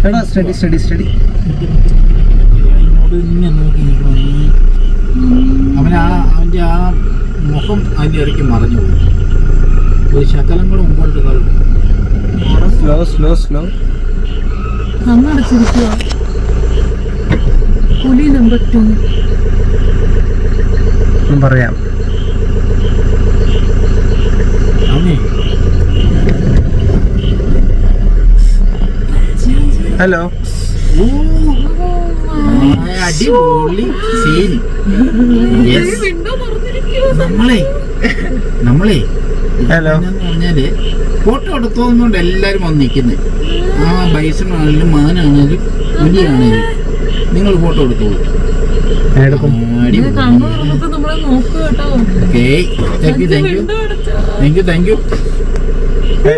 എടാ സ്റ്റഡി ഇങ്ങനെ നോക്കി അവൻ്റെ ആ മുഖം അതിൻ്റെ ഇടയ്ക്ക് മറഞ്ഞു പോയി. ഒരു ശകലം കൂടെ മുമ്പോട്ട് സ്ലോ കണ്ണടച്ചിരിക്കുക. പുലി നമ്പർ 2 പറയാം. ഹലോ. അടിപൊളി സീൻ. നമ്മളെ ഹലോ പറഞ്ഞാല് ഫോട്ടോ എടുത്തോന്നുകൊണ്ട് എല്ലാരും വന്ന് നിൽക്കുന്നത്. ആ ബൈസണാണെങ്കിലും മാനാണെങ്കിലും പുലിയാണെങ്കിലും നിങ്ങൾ ഫോട്ടോ എടുത്തോളൂ. നമ്മളെ നോക്കുക കേട്ടോ. Okay, thank you.